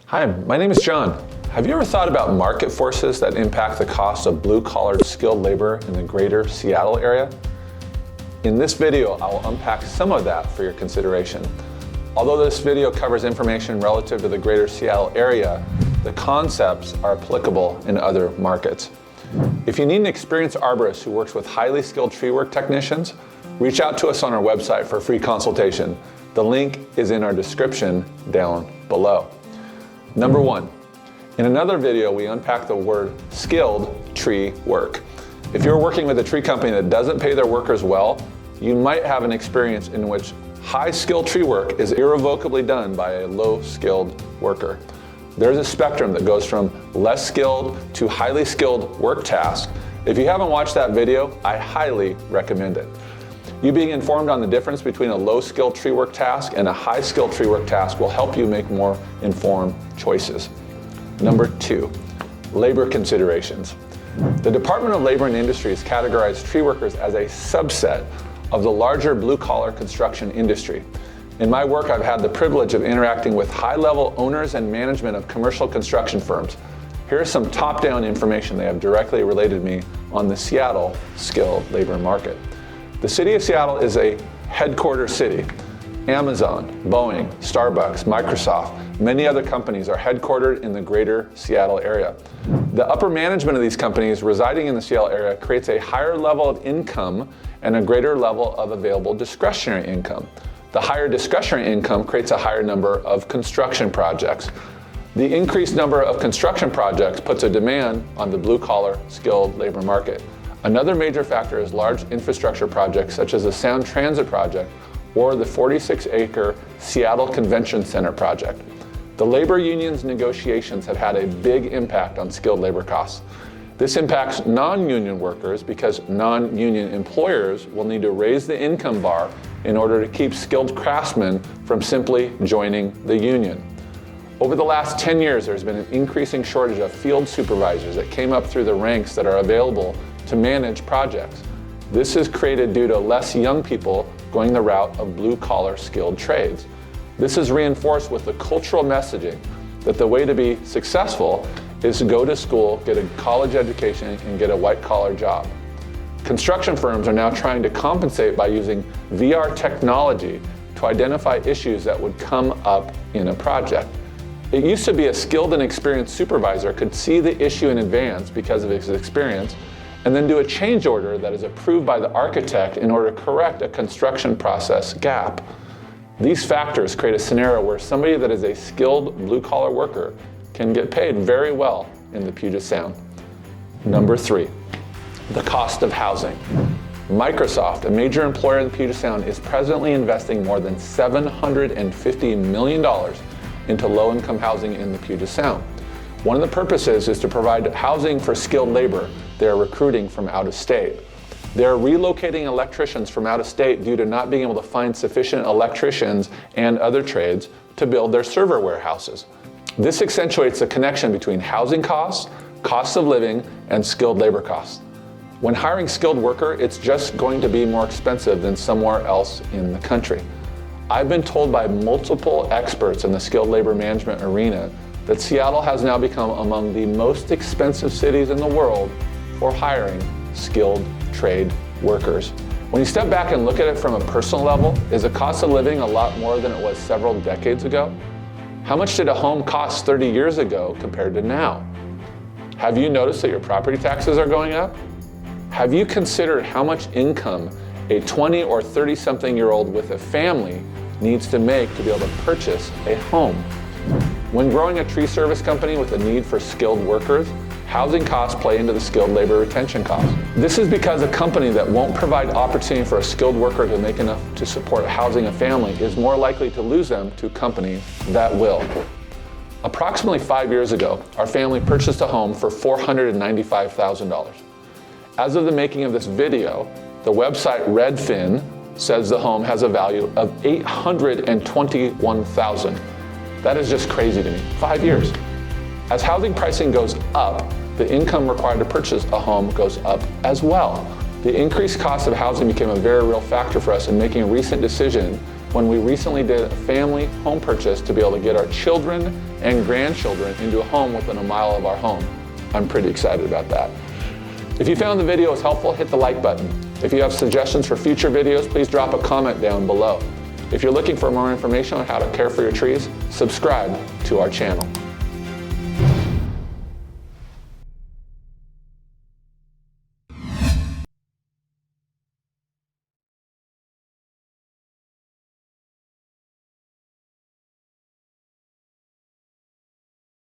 Hi, my name is John. Have you ever thought about market forces that impact the cost of blue-collar skilled labor in the greater Seattle area? In this video, I will unpack some of that for your consideration. Although this video covers information relative to the greater Seattle area, the concepts are applicable in other markets. If you need an experienced arborist who works with highly skilled tree work technicians, reach out to us on our website for a free consultation. The link is in our description down below. Number one, in another video, we unpack the word skilled tree work. If you're working with a tree company that doesn't pay their workers well, you might have an experience in which high skilled tree work is irrevocably done by a low skilled worker. There's a spectrum that goes from less skilled to highly skilled work tasks. If you haven't watched that video, I highly recommend it. You being informed on the difference between a low-skilled tree work task and a high-skilled tree work task will help you make more informed choices. Number two, labor considerations. The Department of Labor and Industries categorized tree workers as a subset of the larger blue-collar construction industry. In my work, I've had the privilege of interacting with high-level owners and management of commercial construction firms. Here's some top-down information they have directly related me on the Seattle skilled labor market. The city of Seattle is a headquarter city. Amazon, Boeing, Starbucks, Microsoft, many other companies are headquartered in the greater Seattle area. The upper management of these companies residing in the Seattle area creates a higher level of income and a greater level of available discretionary income. The higher discretionary income creates a higher number of construction projects. The increased number of construction projects puts a demand on the blue-collar skilled labor market. Another major factor is large infrastructure projects such as the Sound Transit project or the 46-acre Seattle Convention Center project. The labor unions' negotiations have had a big impact on skilled labor costs. This impacts non-union workers because non-union employers will need to raise the income bar in order to keep skilled craftsmen from simply joining the union. Over the last 10 years, there's been an increasing shortage of field supervisors that came up through the ranks that are available to manage projects. This is created due to less young people going the route of blue-collar skilled trades. This is reinforced with the cultural messaging that the way to be successful is to go to school, get a college education, and get a white-collar job. Construction firms are now trying to compensate by using VR technology to identify issues that would come up in a project. It used to be a skilled and experienced supervisor could see the issue in advance because of his experience and then do a change order that is approved by the architect in order to correct a construction process gap. These factors create a scenario where somebody that is a skilled blue-collar worker can get paid very well in the Puget Sound. Number three, the cost of housing. Microsoft, a major employer in the Puget Sound, is presently investing more than $750 million into low-income housing in the Puget Sound. One of the purposes is to provide housing for skilled labor they are recruiting from out of state. They are relocating electricians from out of state due to not being able to find sufficient electricians and other trades to build their server warehouses. This accentuates the connection between housing costs, costs of living, and skilled labor costs. When hiring skilled worker, it's just going to be more expensive than somewhere else in the country. I've been told by multiple experts in the skilled labor management arena that Seattle has now become among the most expensive cities in the world for hiring skilled trade workers. When you step back and look at it from a personal level, is the cost of living a lot more than it was several decades ago? How much did a home cost 30 years ago compared to now? Have you noticed that your property taxes are going up? Have you considered how much income a 20 or 30-something-year-old with a family needs to make to be able to purchase a home? When growing a tree service company with a need for skilled workers, housing costs play into the skilled labor retention costs. This is because a company that won't provide opportunity for a skilled worker to make enough to support housing a family is more likely to lose them to a company that will. Approximately 5 years ago, our family purchased a home for $495,000. As of the making of this video, the website Redfin says the home has a value of $821,000. That is just crazy to me. 5 years. As housing pricing goes up, the income required to purchase a home goes up as well. The increased cost of housing became a very real factor for us in making a recent decision when we recently did a family home purchase to be able to get our children and grandchildren into a home within a mile of our home. I'm pretty excited about that. If you found the video was helpful, hit the like button. If you have suggestions for future videos, please drop a comment down below. If you're looking for more information on how to care for your trees, subscribe to our channel.